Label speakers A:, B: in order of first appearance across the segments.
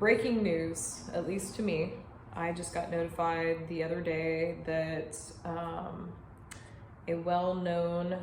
A: breaking news, at least to me. I just got notified the other day that a well-known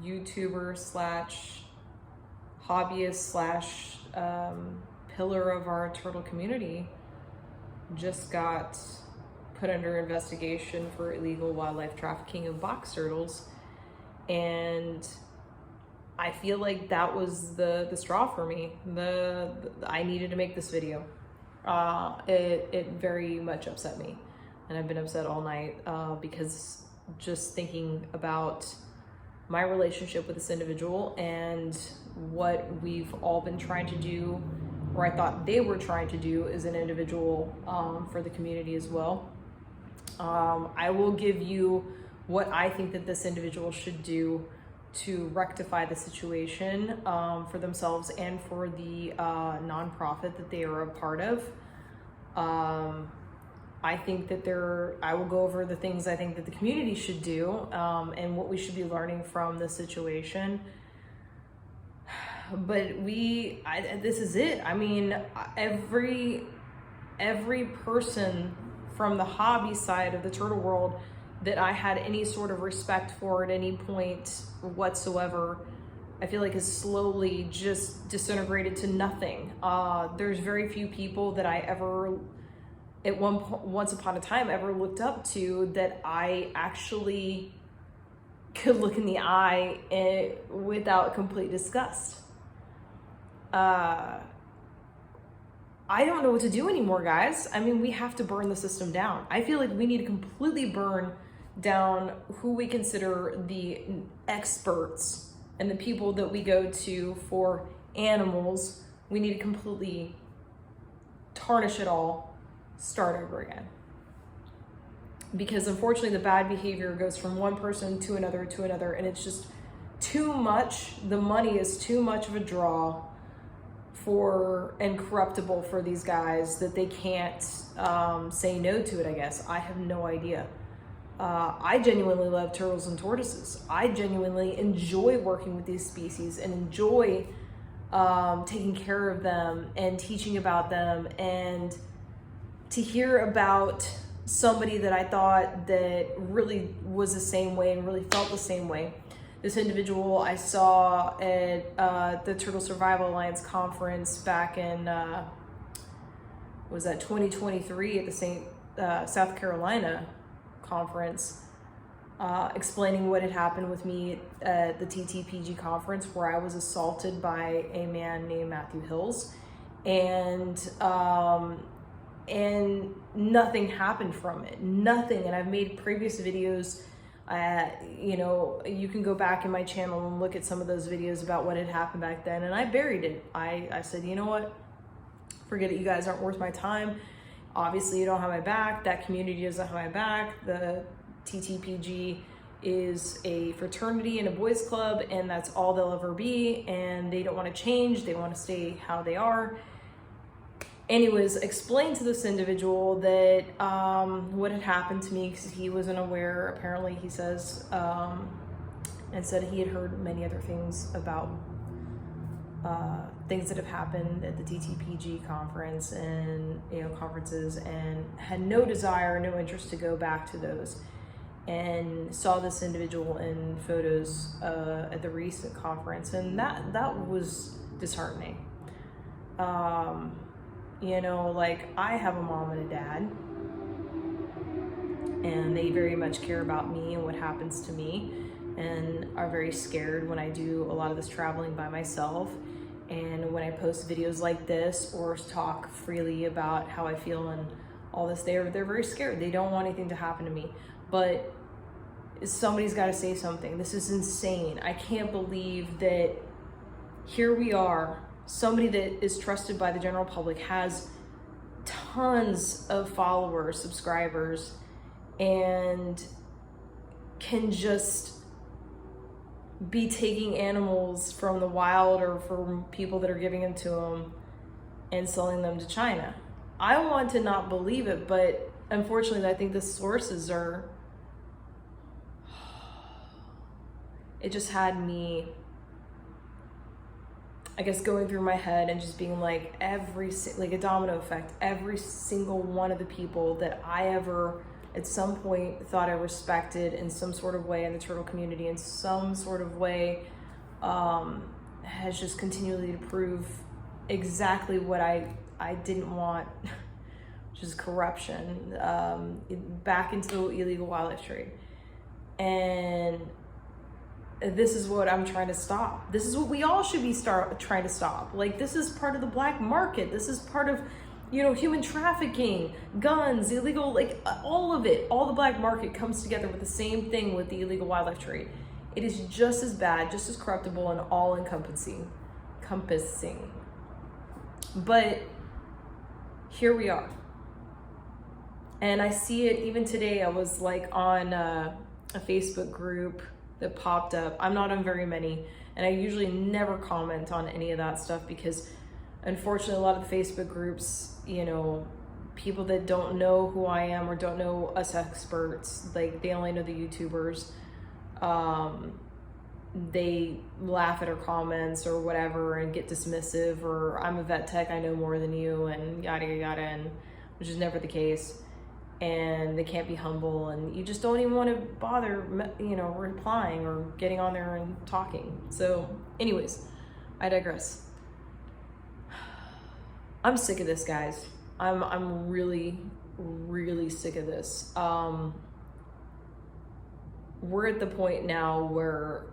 A: YouTuber slash hobbyist slash pillar of our turtle community just got put under investigation for illegal wildlife trafficking of box turtles. And I feel like that was the straw for me. I needed to make this video. It very much upset me, and I've been upset all night because just thinking about my relationship with this individual and what we've all been trying to do, or I thought they were trying to do as an individual for the community as well. I will give you what I think that this individual should do to rectify the situation for themselves and for the nonprofit that they are a part of. I think that I will go over the things I think that the community should do and what we should be learning from this situation. But this is it. I mean, every person from the hobby side of the turtle world that I had any sort of respect for at any point whatsoever, I feel like is slowly just disintegrated to nothing. There's very few people that I ever, once upon a time, ever looked up to that I actually could look in the eye without complete disgust. I don't know what to do anymore, guys. I mean, we have to burn the system down. I feel like we need to completely burn down who we consider the experts and the people that we go to for animals. We need to completely tarnish it all, start over again. Because unfortunately the bad behavior goes from one person to another, and it's just too much. The money is too much of a draw for and corruptible for these guys that they can't say no to it, I guess. I have no idea. I genuinely love turtles and tortoises. I genuinely enjoy working with these species and enjoy taking care of them and teaching about them, and to hear about somebody that I thought that really was the same way and really felt the same way. This individual I saw at the Turtle Survival Alliance conference back in, was that 2023 at the South Carolina conference, explaining what had happened with me at the TTPG conference, where I was assaulted by a man named Matthew Hills, and nothing happened from it, nothing. And I've made previous videos. You know, you can go back in my channel and look at some of those videos about what had happened back then, and I buried it. I said, you know what, forget it, you guys aren't worth my time. Obviously you don't have my back, that community doesn't have my back. The TTPG is a fraternity and a boys club, and that's all they'll ever be, and they don't want to change, they want to stay how they are. Anyways, explained to this individual that what had happened to me, because he wasn't aware, apparently, he says, and said he had heard many other things about things that have happened at the TTPG conference and, you know, conferences, and had no desire, no interest to go back to those, and saw this individual in photos at the recent conference, and that was disheartening. You know, like, I have a mom and a dad, and they very much care about me and what happens to me, and are very scared when I do a lot of this traveling by myself, and when I post videos like this or talk freely about how I feel and all this, they're very scared. They don't want anything to happen to me, but somebody's got to say something. This is insane. I can't believe that here we are, somebody that is trusted by the general public, has tons of followers, subscribers, and can just be taking animals from the wild or from people that are giving them to them and selling them to China. I want to not believe it, but unfortunately I think the sources are, it just had me I guess going through my head and just being like like a domino effect, every single one of the people that I ever at some point thought I respected in some sort of way in the turtle community in some sort of way has just continually to prove exactly what I didn't want, which is corruption, back into the illegal wildlife trade. And this is what I'm trying to stop. This is what we all should be trying to stop. Like, this is part of the black market. This is part of, human trafficking, guns, illegal, like all of it. All the black market comes together with the same thing with the illegal wildlife trade. It is just as bad, just as corruptible, and all encompassing. But here we are. And I see it even today. I was like on a Facebook group that popped up. I'm not on very many, and I usually never comment on any of that stuff because unfortunately a lot of the Facebook groups, people that don't know who I am or don't know us experts, like they only know the YouTubers, they laugh at our comments or whatever and get dismissive, or I'm a vet tech, I know more than you, and yada yada, and which is never the case. And they can't be humble, and you just don't even want to bother, replying or getting on there and talking. So anyways, I digress. I'm sick of this, guys. I'm really, really sick of this. We're at the point now where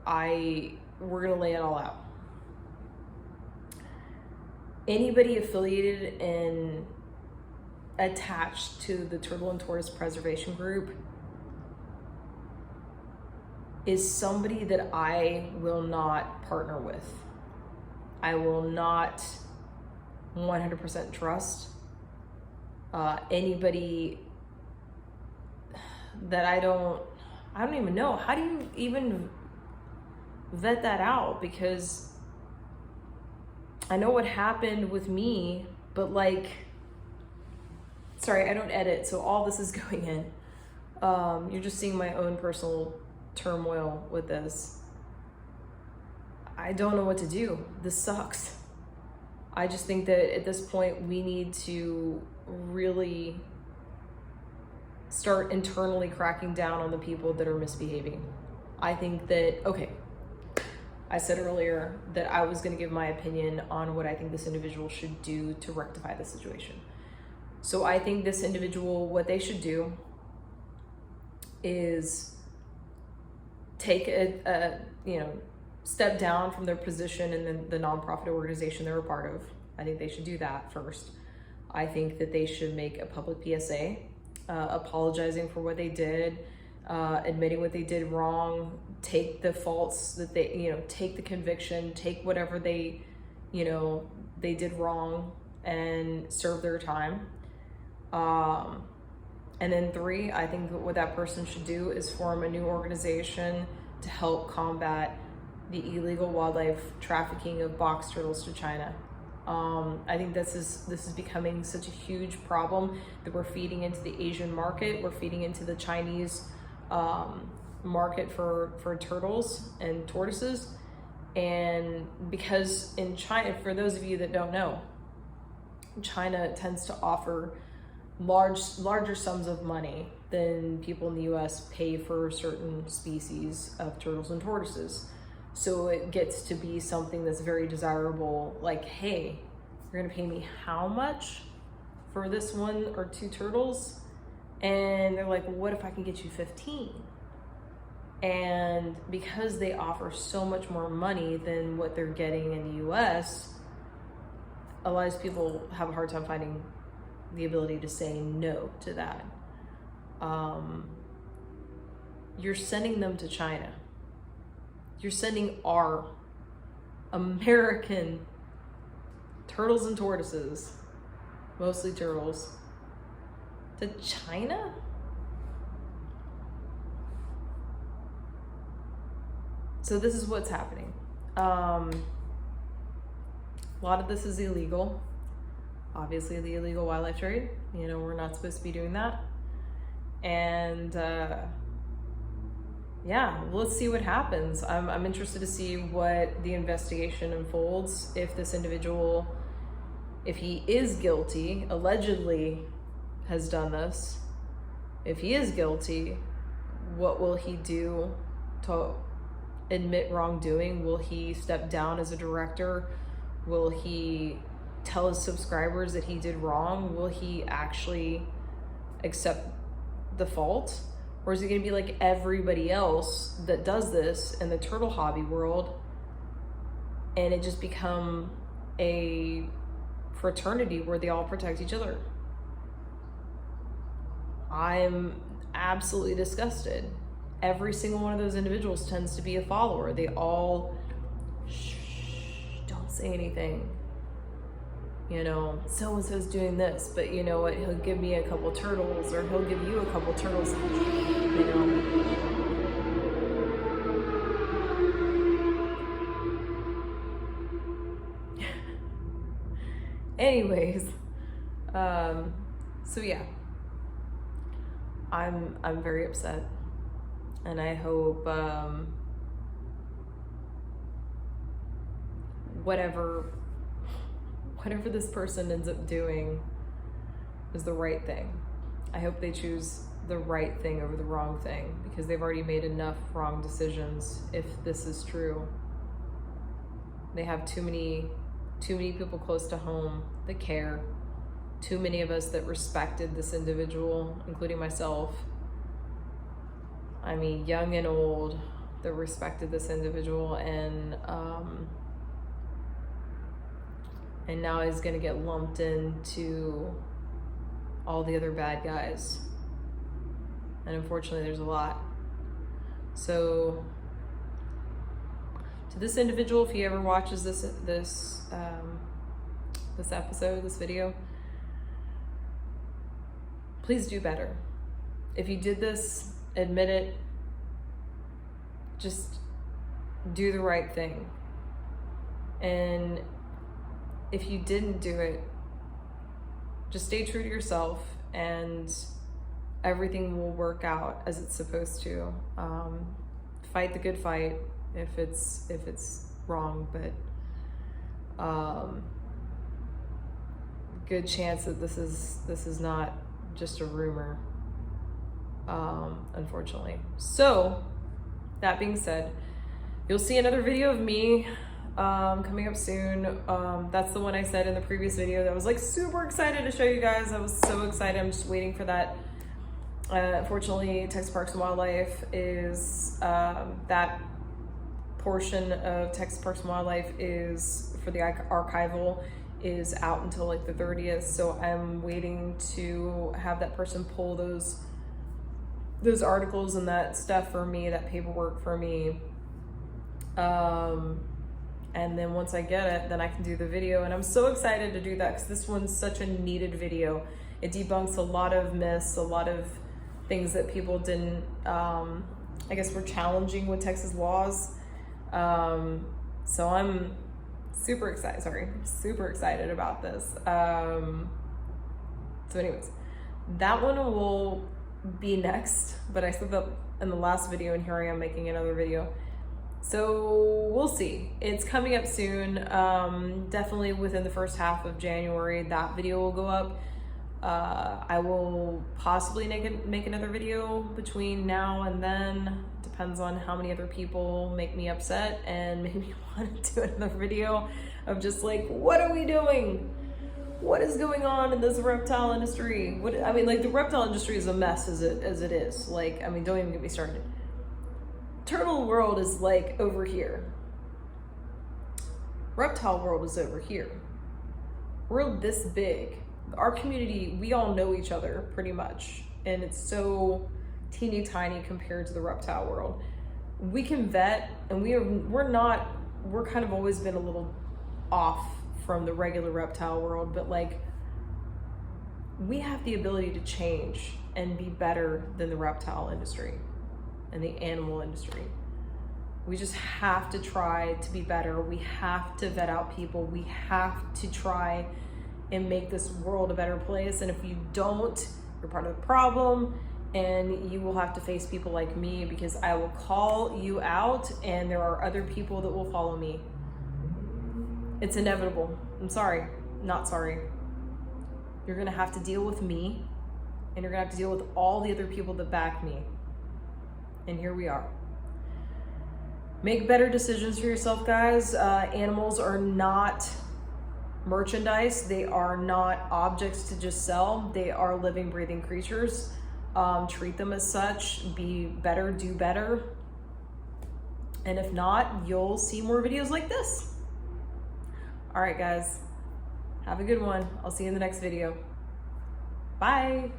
A: we're gonna lay it all out. Anybody affiliated and attached to the turtle and tortoise preservation group is somebody that I will not partner with. I will not 100% trust anybody that I don't even know. How do you even vet that out? Because I know what happened with me, but sorry, I don't edit, so all this is going in. You're just seeing my own personal turmoil with this. I don't know what to do. This sucks. I just think that at this point we need to really start internally cracking down on the people that are misbehaving. I think that, okay, I said earlier that I was going to give my opinion on what I think this individual should do to rectify the situation. So I think this individual, what they should do is take a step down from their position in the nonprofit organization they're a part of. I think they should do that first. I think that they should make a public PSA, apologizing for what they did, admitting what they did wrong, take the faults that they, take the conviction, take whatever they did wrong and serve their time. And then 3, I think what that person should do is form a new organization to help combat the illegal wildlife trafficking of box turtles to China. I think this is becoming such a huge problem that we're feeding into the Asian market. We're feeding into the Chinese market for turtles and tortoises. And because in China, for those of you that don't know, China tends to offer larger sums of money than people in the US pay for certain species of turtles and tortoises. So it gets to be something that's very desirable, like, hey, you're gonna pay me how much for this 1 or 2 turtles? And they're like, well, what if I can get you 15? And because they offer so much more money than what they're getting in the US, a lot of people have a hard time finding the ability to say no to that. You're sending them to China. You're sending our American turtles and tortoises, mostly turtles, to China? So this is what's happening. A lot of this is illegal. Obviously, the illegal wildlife trade. We're not supposed to be doing that. And yeah, let's see what happens. I'm interested to see what the investigation unfolds. If this individual, if he is guilty, allegedly has done this, if he is guilty, what will he do to admit wrongdoing? Will he step down as a director? Will he tell his subscribers that he did wrong? Will he actually accept the fault? Or is he going to be like everybody else that does this in the turtle hobby world, and it just become a fraternity where they all protect each other? I'm absolutely disgusted. Every single one of those individuals tends to be a follower. They all, shh, don't say anything. You know, so-and-so's doing this, but you know what? He'll give me a couple turtles, or he'll give you a couple turtles, you know. Anyways, so yeah, I'm very upset, and I hope whatever this person ends up doing is the right thing. I hope they choose the right thing over the wrong thing, because they've already made enough wrong decisions. If this is true, they have too many people close to home that care. Too many of us that respected this individual, including myself. I mean, young and old, that respected this individual, and now he's gonna get lumped into all the other bad guys. And unfortunately, there's a lot. So to this individual, if he ever watches this episode, this video, please do better. If you did this, admit it. Just do the right thing. And if you didn't do it, just stay true to yourself, and everything will work out as it's supposed to. Fight the good fight if it's wrong, but good chance that this is not just a rumor, unfortunately. So that being said, you'll see another video of me coming up soon. That's the one I said in the previous video that I was like super excited to show you guys. I was so excited. I'm just waiting for that. Unfortunately, Texas Parks and Wildlife is that portion of Texas Parks and Wildlife is for the archival is out until like the 30th. So I'm waiting to have that person pull those articles and that stuff for me, that paperwork for me. And then once I get it, then I can do the video. And I'm so excited to do that because this one's such a needed video. It debunks a lot of myths, a lot of things that people didn't, I guess, were challenging with Texas laws. So I'm super excited about this. So anyways, that one will be next, but I said that in the last video, and here I am making another video. So we'll see. It's coming up soon. Definitely within the first half of January, that video will go up. I will possibly make another video between now and then. Depends on how many other people make me upset and make me want to do another video of just like, what are we doing? What is going on in this reptile industry? I mean, like, the reptile industry is a mess as it is. Like, I mean, don't even get me started. Turtle world is like over here. Reptile world is over here. We're this big. Our community, we all know each other pretty much, and it's so teeny tiny compared to the reptile world. We can vet, and we're kind of always been a little off from the regular reptile world, but like, we have the ability to change and be better than the reptile industry and the animal industry. We just have to try to be better. We have to vet out people. We have to try and make this world a better place. And if you don't, you're part of the problem. and you will have to face people like me, because I will call you out and there are other people that will follow me. It's inevitable. I'm sorry, not sorry. You're gonna have to deal with me, and you're gonna have to deal with all the other people that back me. And here we are. Make better decisions for yourself, guys. Animals are not merchandise. They are not objects to just sell. They are living, breathing creatures. Treat them as such. Be better, do better. And if not, you'll see more videos like this. All right, guys. Have a good one. I'll see you in the next video. Bye.